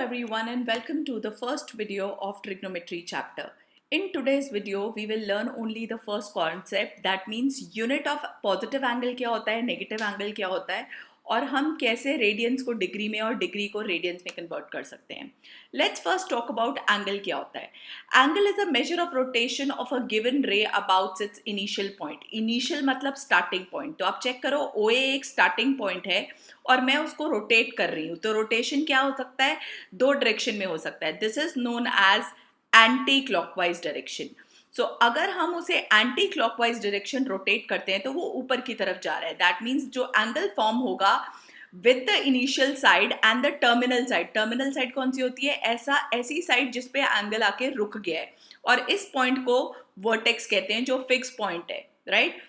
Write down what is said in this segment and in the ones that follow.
everyone and welcome to the first video of trigonometry chapter. In today's video, we will learn only the first concept, that means unit of positive angle क्या होता है, negative angle क्या होता है और हम कैसे radiance को डिग्री में और डिग्री को रेडियंस में कन्वर्ट कर सकते हैं. Let's first talk about angle क्या होता है. Angle is a measure of rotation of a given ray about its initial point. Initial मतलब स्टार्टिंग पॉइंट. तो आप चेक करो, OA एक स्टार्टिंग पॉइंट है और मैं उसको रोटेट कर रही हूँ. तो रोटेशन क्या हो सकता है, दो डायरेक्शन में हो सकता है. This is known as anti clockwise direction. So अगर हम उसे एंटी क्लॉकवाइज डायरेक्शन रोटेट करते हैं तो वो ऊपर की तरफ जा रहा है. दैट मीन्स जो एंगल फॉर्म होगा with the initial side and the terminal side. Terminal side कौन सी होती है, ऐसी साइड जिसपे एंगल आके रुक गया है, और इस पॉइंट को वर्टेक्स कहते हैं जो फिक्स पॉइंट है, राइट.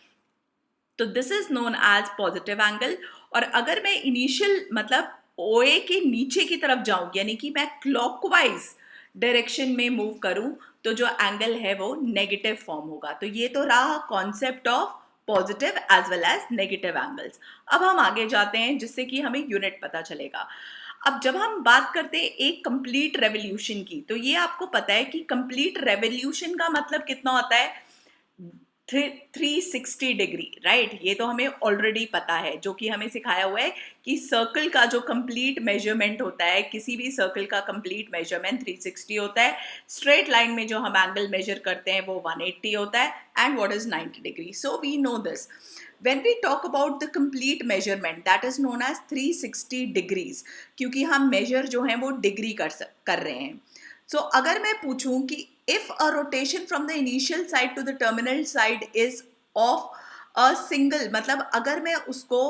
तो this is known as positive angle. और अगर मैं इनिशियल मतलब OA के नीचे की तरफ जाऊं, यानी कि मैं क्लॉकवाइज डायरेक्शन में मूव करूं, तो जो एंगल है वो नेगेटिव फॉर्म होगा. तो ये तो रहा concept of positive as well as negative angles. अब हम आगे जाते हैं जिससे कि हमें यूनिट पता चलेगा. अब जब हम बात करते हैं एक कंप्लीट रेवोल्यूशन की, तो ये आपको पता है कि कंप्लीट रेवोल्यूशन का मतलब कितना होता है, 360 डिग्री, राइट. ये तो हमें ऑलरेडी पता है, जो कि हमें सिखाया हुआ है कि सर्कल का जो कंप्लीट मेजरमेंट होता है, किसी भी सर्कल का कंप्लीट मेजरमेंट 360 होता है. स्ट्रेट लाइन में जो हम एंगल मेजर करते हैं वो 180 होता है, and what is 90 degree. So we know this. When we talk about the complete measurement, that is known as 360 degrees, क्योंकि हम measure जो है वो डिग्री कर रहे हैं. So अगर मैं पूछूं कि if a rotation from the initial side to the terminal side is of a single, मतलब अगर मैं उसको,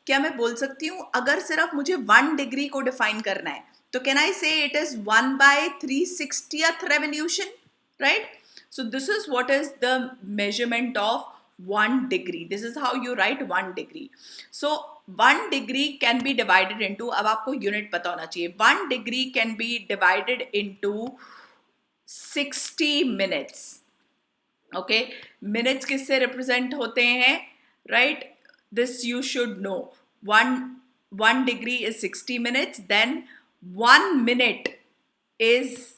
क्या मैं बोल सकती हूँ, अगर सिर्फ मुझे 1 डिग्री को डिफाइन करना है, तो can I say it is 1/360th revolution, right? So this is what is the measurement of 1 degree. This is how you write 1 degree. So 1 degree can be divided into, अब आपको unit पता होना चाहिए, 1 degree can be divided into 60 minutes. Okay, minutes किससे represent होते हैं, right? This you should know. One degree is 60 minutes. Then 1 minute is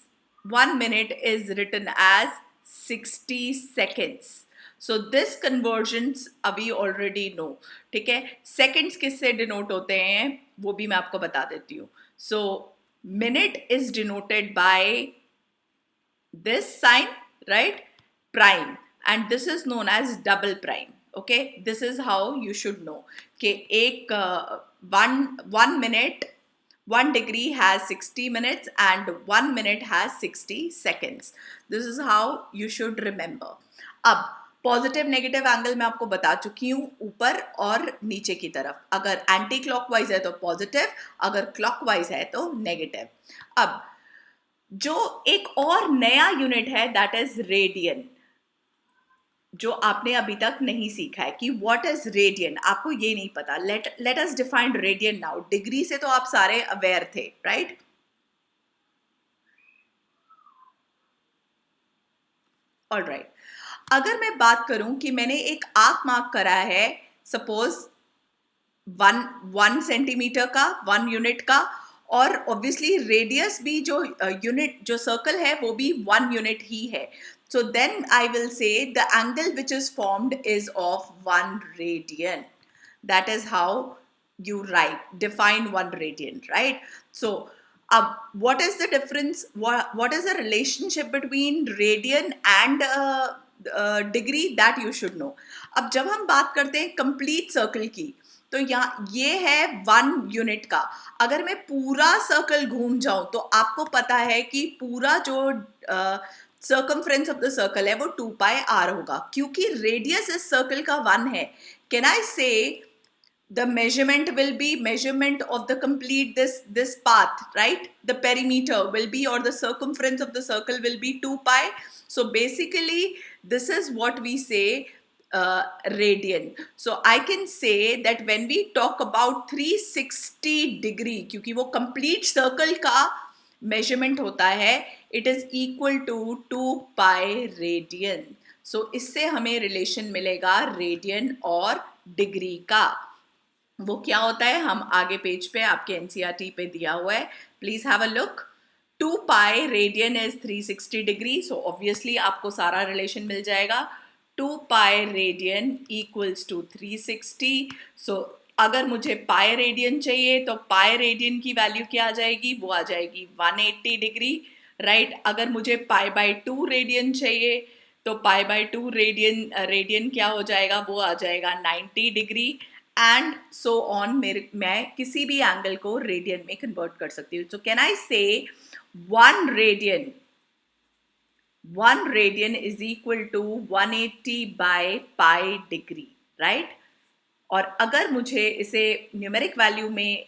written as 60 seconds. So this conversions अभी already know. ठीक है, seconds किससे denote होते हैं वो भी मैं आपको बता देती हूँ. So minute is denoted by this sign, right, prime, and this is known as double prime. Okay, this is how you should know कि एक one minute, 1 degree has 60 minutes and 1 minute has 60 seconds. This is how you should remember. अब positive negative angle मैं आपको बता चुकी हूँ, ऊपर और नीचे की तरफ. अगर एंटी क्लॉकवाइज है तो पॉजिटिव, अगर क्लॉकवाइज है तो नेगेटिव. अब जो एक और नया यूनिट है, दैट इज रेडियन, जो आपने अभी तक नहीं सीखा है कि व्हाट इज रेडियन. आपको ये नहीं पता. Let us define radian now. Degree से तो आप सारे अवेयर थे, राइट? ऑलराइट. अगर मैं बात करूं कि मैंने एक आर्क मार्क करा है, सपोज 1 सेंटीमीटर का, 1 यूनिट का, और ऑब्वियसली रेडियस भी जो यूनिट जो सर्कल है वो भी 1 यूनिट ही है. So then I will say the angle which is formed is of 1 radian. That is how you define 1 radian, right? So what is the difference? What is the relationship between radian and degree? That you should know. अब जब हम बात करते हैं complete circle की, तो यहाँ ये है 1 यूनिट का. अगर मैं पूरा सर्कल घूम जाऊं तो आपको पता है कि पूरा जो circumference of the circle है वो 2 pi r होगा, क्योंकि radius इस सर्कल का 1 है. Can I say the measurement will be measurement of the complete this path, right? The perimeter will be, or the circumference of the circle will be 2 pi. So basically this is what we say radian. So I can say that when we talk about 360 degree, क्योंकि वो complete circle का measurement होता है, it is equal to 2 pi radian. So इससे हमें relation मिलेगा radian और degree का. वो क्या होता है हम आगे पेज पे आपके NCERT पे दिया हुआ है, please have a look. 2 pi radian is 360 degree, so obviously आपको सारा रिलेशन मिल जाएगा. 2 पाई रेडियन इक्वल्स टू 360. सो अगर मुझे पाई रेडियन चाहिए तो पाई रेडियन की वैल्यू क्या आ जाएगी, वो आ जाएगी 180 डिग्री, राइट. अगर मुझे पाई बाय 2 रेडियन चाहिए तो पाई बाय 2 रेडियन क्या हो जाएगा, वो आ जाएगा 90 डिग्री, एंड सो ऑन. मैं किसी भी एंगल को रेडियन में कन्वर्ट कर सकती हूँ. सो कैन आई से 1 radian is equal to 180 by pi degree, right? और अगर मुझे इसे न्यूमेरिक वैल्यू में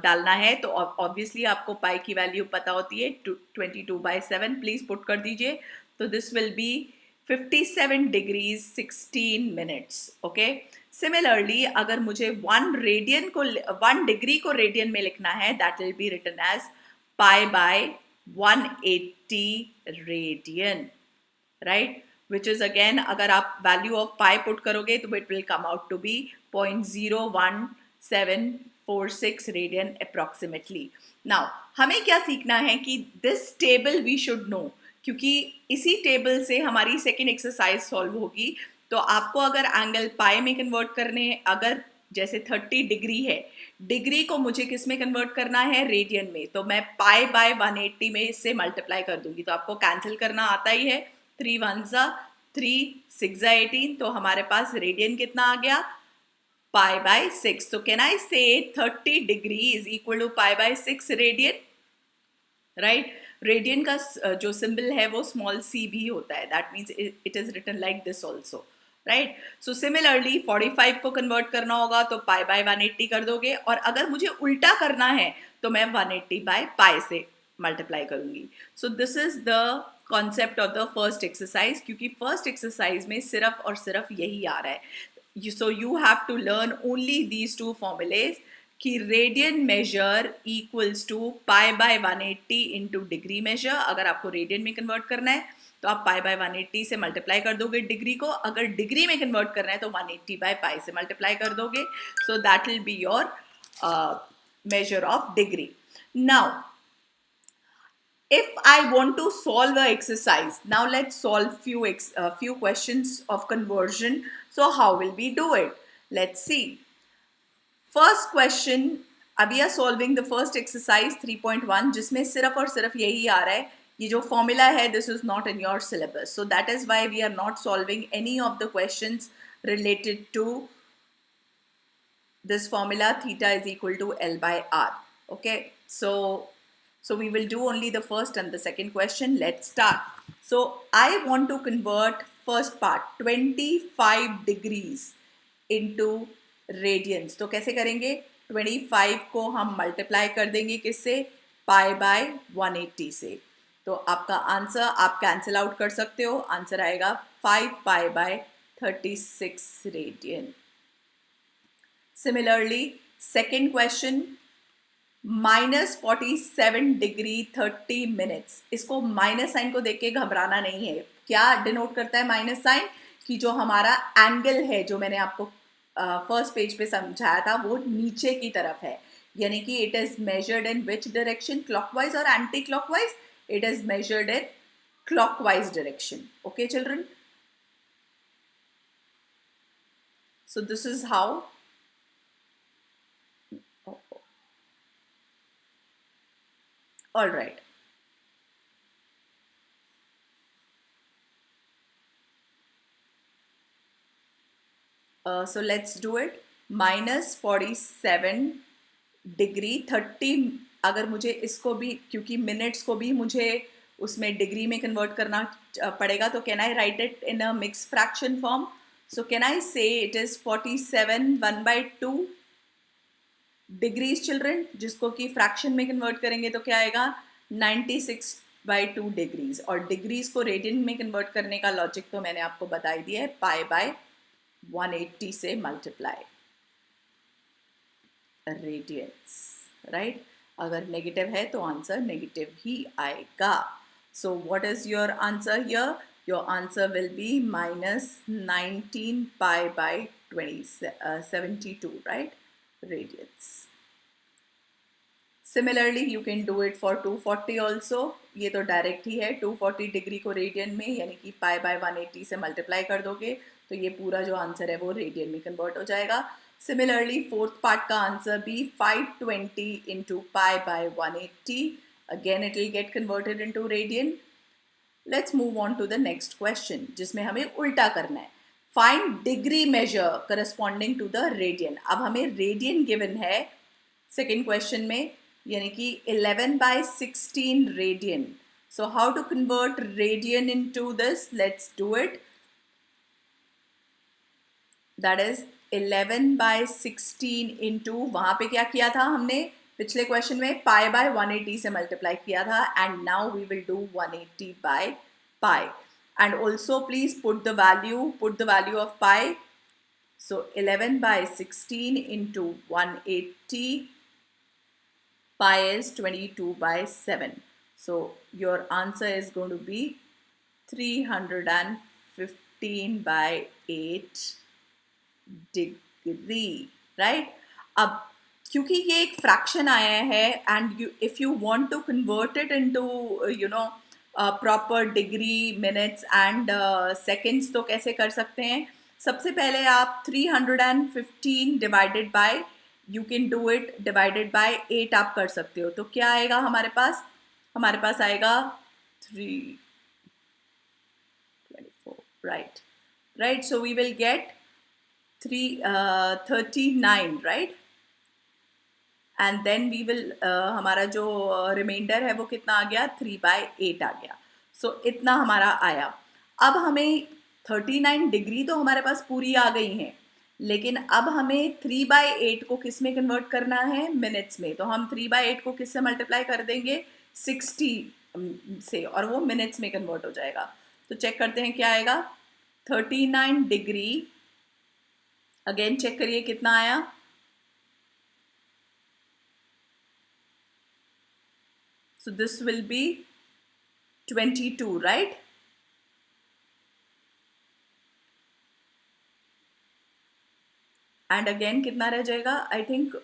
डालना है तो ऑब्वियसली आपको पाई की वैल्यू पता होती है 22/7. प्लीज पुट कर दीजिए. तो this will be 57 degrees 16 minutes. Okay. Similarly अगर मुझे 1 डिग्री को रेडियन में लिखना है, that will be written as pi by 180 radian, right, which is again अगर आप value of pi put करोगे तो it will come out to be 0.01746 radian approximately. Now हमें क्या सीखना है कि this table we should know, क्योंकि इसी टेबल से हमारी सेकेंड एक्सरसाइज सॉल्व होगी. तो आपको अगर एंगल पाई में कन्वर्ट करने, अगर जैसे 30 डिग्री है, डिग्री को मुझे किस में कन्वर्ट करना है, रेडियन में, तो मैं पाई बाय 180 में इससे मल्टीप्लाई कर दूंगी. तो आपको कैंसिल करना आता ही है. 3 1 3 6 18. तो हमारे पास रेडियन कितना आ गया, पाई बाय 6. तो can I say 30 degree is equal to pi by 6 radian, right. Radian का जो सिंबल है वो स्मॉल सी भी होता है. That means it is written like this also, right. So similarly 45 को कन्वर्ट करना होगा तो पाई बाय 180 कर दोगे, और अगर मुझे उल्टा करना है तो मैं 180 बाय पाई से मल्टीप्लाई करूंगी. So this is the concept of the first exercise, क्योंकि फर्स्ट एक्सरसाइज में सिर्फ और सिर्फ यही आ रहा है. So you have to learn only these two formulae कि radian measure equals to pi by 180 into degree measure. अगर आपको रेडियन में कन्वर्ट करना है तो आप पाई बाय 180 से मल्टीप्लाई कर दोगे डिग्री को. अगर डिग्री में कन्वर्ट करना है तो 180 बाय पाई से मल्टीप्लाई कर दोगे. So that will be your measure of degree. Now if I want to solve the exercise, now let's solve few questions of conversion. So how will we do it? Let's see. First question, अभी are solving the first exercise 3.1, जिसमें सिर्फ और सिर्फ यही आ रहा है. ये जो formula है, this is not in your syllabus, so that is why we are not solving any of the questions related to this formula theta is equal to L by R. Okay, so we will do only the first and the second question. Let's start. So I want to convert first part 25 degrees into radians. तो कैसे करेंगे, 25 को हम multiply कर देंगे किससे, पाई by 180 से. तो आपका आंसर आप कैंसिल आउट कर सकते हो. आंसर आएगा 5 pi by 36 radian. Similarly, second question, -47 degree 30 minutes. इसको माइनस साइन को देख के घबराना नहीं है. क्या डिनोट करता है माइनस साइन, कि जो हमारा एंगल है, जो मैंने आपको फर्स्ट पेज पे समझाया था, वो नीचे की तरफ है. यानी कि it is measured in which direction, clockwise और anti clockwise. It is measured in clockwise direction. Okay children, so this is how. All right. So let's do it. -47 degree 30. अगर मुझे इसको भी, क्योंकि मिनट्स को भी मुझे उसमें डिग्री में कन्वर्ट करना पड़ेगा, तो can I right it in a mix fraction form. So can I say it is 47 1/2 degrees children, जिसको कि फ्रैक्शन में कन्वर्ट करेंगे तो क्या आएगा, 96/2 डिग्रीज. और डिग्रीज को रेडियन में कन्वर्ट करने का लॉजिक तो मैंने आपको बता ही दिया है, पाई बाय 180 से मल्टीप्लाई रेडियंस, राइट. अगर नेगेटिव है तो आंसर नेगेटिव ही आएगा. So what is your answer here? Your answer will be -19 pi by 72, right, radians. Similarly you can do it for 240 also. ये तो डायरेक्ट ही है. 240 डिग्री को रेडियन में यानी कि पाई बाय 180 से मल्टीप्लाई कर दोगे तो ये पूरा जो आंसर है वो रेडियन में कन्वर्ट हो जाएगा. सिमिलरली फोर्थ पार्ट का आंसर भी 520 into pi by 180. Again it will get converted into radian. Let's move on to the next question जिसमें हमें उल्टा करना है. Find degree measure corresponding to the radian. अब हमें रेडियन गिवन है सेकेंड क्वेश्चन में, यानी कि 11 by 16 radian. So how to convert radian into this? Let's do it. That is 11 by 16 into, वहाँ पे क्या किया था हमने पिछले क्वेश्चन में पाई बाय 180 से मल्टीप्लाई किया था, and now we will do 180 by pi. And also please put the value of pi. So 11 by 16 into 180. Pi is 22 by 7. So your answer is going to be 315 by 8 degree, right? अब क्योंकि ये एक fraction आया है and if you want to convert it into proper degree, minutes and seconds, तो कैसे कर सकते हैं? सबसे पहले आप 315 divided by, you can do it divided by 8 आप कर सकते हो. तो क्या आएगा हमारे पास? हमारे पास आएगा 324, right. So we will get 39, right. And then we will, हमारा जो रिमाइंडर है वो कितना आ गया? 3/8 आ गया. सो इतना हमारा आया. अब हमें 39 डिग्री तो हमारे पास पूरी आ गई हैं, लेकिन अब हमें 3/8 को किस में कन्वर्ट करना है? मिनट्स में. तो हम 3/8 को किस से मल्टीप्लाई कर देंगे? 60 से, और वो मिनट्स में कन्वर्ट हो जाएगा. तो चेक करते हैं क्या आएगा. 39 डिग्री, अगेन चेक करिए कितना आया. So this will B 22, right. And again कितना रह जाएगा? I think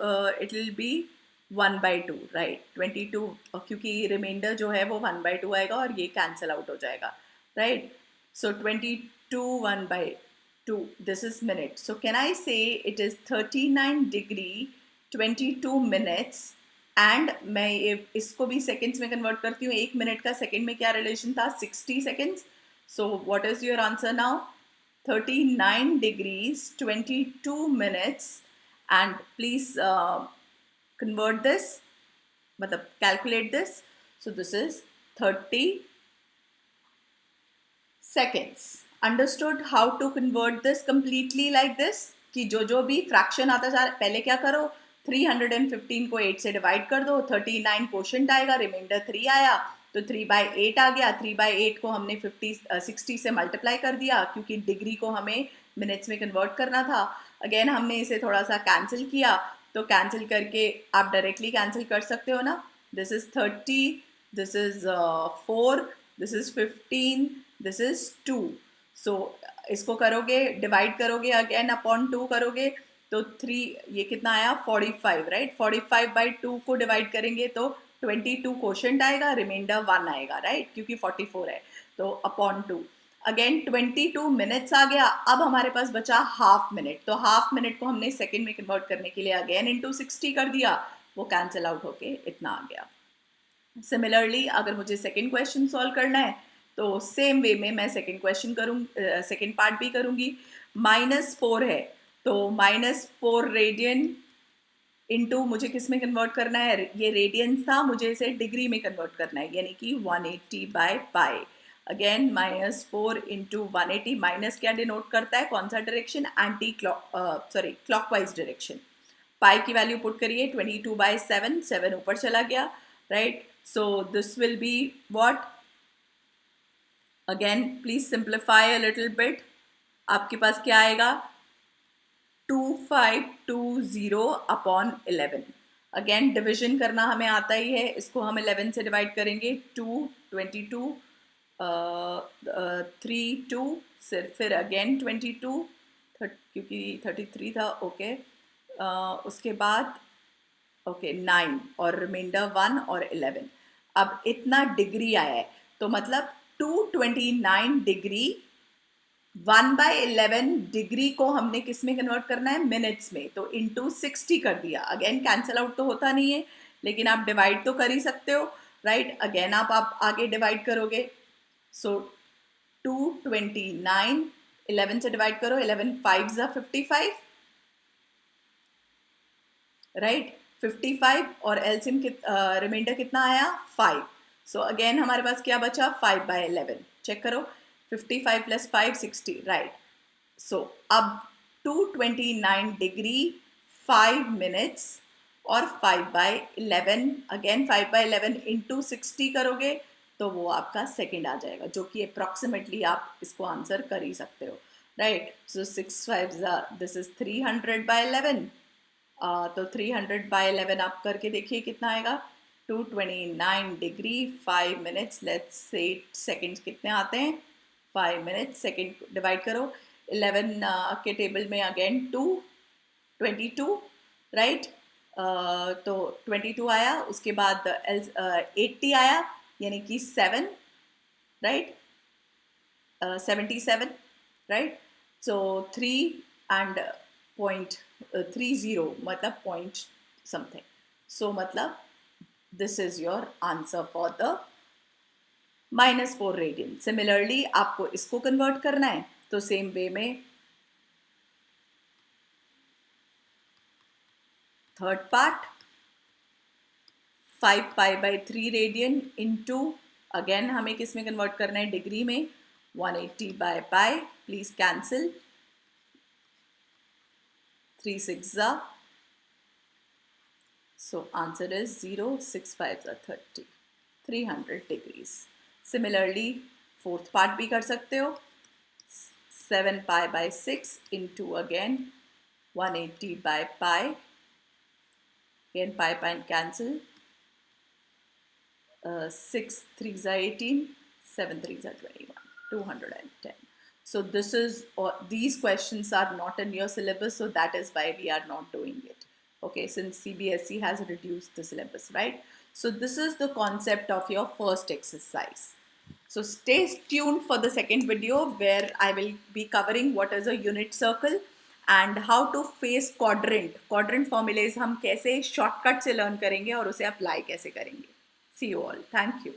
it will be 1/2, right. 22, क्योंकि रिमाइंडर जो है वो 1/2 आएगा और ये कैंसिल आउट हो जाएगा, right. So 22 1/2, this is minute. So can I say it is 39 degree 22 minutes. And मैं इसको भी सेकेंड्स में कन्वर्ट करती हूँ. 1 मिनट का सेकेंड में क्या रिलेशन था? 60 seconds. So what is your answer now? 39 degrees 22 minutes. And please convert this, calculate this. So this is 30 seconds. Understood how to convert this completely like this? कि जो भी fraction आता जा रहा है, पहले क्या करो? 315 को 8 से डिवाइड कर दो. 39 क्वोशंट आएगा, रिमाइंडर 3 आया, तो 3/8 आ गया. 3/8 को हमने 60 से मल्टीप्लाई कर दिया क्योंकि डिग्री को हमें मिनट्स में कन्वर्ट करना था. अगेन हमने इसे थोड़ा सा कैंसिल किया, तो कैंसिल करके आप डायरेक्टली कैंसिल कर सकते हो ना. This is 30, this is 4, this is 15, this is 2. सो इसको करोगे, डिवाइड करोगे, अगेन अपॉन 2 करोगे, तो 3, ये कितना आया? 45, राइट. 45/2 को डिवाइड करेंगे तो 22 क्वोशंट आएगा, रिमाइंडर 1 आएगा, राइट, क्योंकि 44 है, तो अपॉन 2. अगेन 22 मिनट्स आ गया. अब हमारे पास बचा हाफ मिनट. तो हाफ मिनट को हमने सेकेंड में कन्वर्ट करने के लिए अगेन इंटू 60 कर दिया, वो कैंसिल आउट होके इतना आ गया. सिमिलरली अगर मुझे सेकेंड क्वेश्चन सॉल्व करना है तो सेम वे में मैं सेकेंड क्वेश्चन सेकेंड पार्ट भी करूँगी. -4 है, तो -4 रेडियन इनटू मुझे किस में कन्वर्ट करना है? ये रेडियंस था, मुझे इसे डिग्री में कन्वर्ट करना है, यानी कि 180 by pi. Again -4 into 180. Minus क्या डिनोट करता है? कौन सा डायरेक्शन? Clockwise direction. पाई की वैल्यू पुट करिए. 22/7, 7 ऊपर चला गया, right. So this will be what? Again please simplify a little bit. आपके पास क्या आएगा? 2520 अपॉन 11. अगेन डिविजन करना हमें आता ही है, इसको हम 11 से डिवाइड करेंगे. 2, 22, 3, 2, फिर अगेन 22, क्योंकि 33 था, ओके. उसके बाद ओके 9 और रिमाइंडर 1 और 11। अब इतना डिग्री आया है तो मतलब 229 डिग्री 1/11 डिग्री को हमने किस में कन्वर्ट करना है, मिनट्स में, तो इंटू 60 कर दिया। अगेन कैंसिल आउट तो होता नहीं है लेकिन आप डिवाइड तो कर ही सकते हो, राइट। अगेन आप आगे डिवाइड करोगे, सो 229 11 से डिवाइड करो, 11 5 ज़ा 55, राइट 55 और एलसीएम रिमाइंडर कितना आया 5। सो अगेन हमारे पास क्या बचा 5/11, चेक करो 55 + 5 60, राइट। सो अब 229 डिग्री 5 मिनट्स और 5/11, अगेन 5/11 इंटू 60 करोगे तो वो आपका सेकंड आ जाएगा, जो कि अप्रॉक्सीमेटली आप इसको आंसर कर ही सकते हो, राइट। सो 6 5 दिस इज 300/11, तो 300/11 आप करके देखिए कितना आएगा, 229 degree 5 minutes, let's say seconds कितने आते हैं 5 मिनट्स, सेकंड डिवाइड करो 11 के टेबल में अगेन 22, राइट। तो 22 आया, उसके बाद 80 आया यानी कि 7, right, 77, right. So 3 and point 30 मतलब पॉइंट समथिंग, सो मतलब this is your answer for the -4 radian. Similarly आपको इसको कन्वर्ट करना है तो सेम वे में third part 5π/3 radian into, again हमें किस में कन्वर्ट करना है, डिग्री में, 180/π, प्लीज कैंसिल, 3 6 ज़ा, so answer is 0, 6 5 ज़ा 30, 300 डिग्रीज। सिमिलरली फोर्थ पार्ट भी कर सकते हो, 7π/6 into again 180/π, again pi and cancel, 6 3 ज़ा 18, 7 3 ज़ा 21, 210. So this is, these questions are not in your syllabus, so that is why we are not doing it. Okay, since CBSE has reduced the syllabus, right? So this is the concept of your first exercise. So stay tuned for the second video where I will be covering what is a unit circle and how to face quadrant. Quadrant formulas हम कैसे shortcut से learn करेंगे और उसे apply कैसे करेंगे. See you all. Thank you.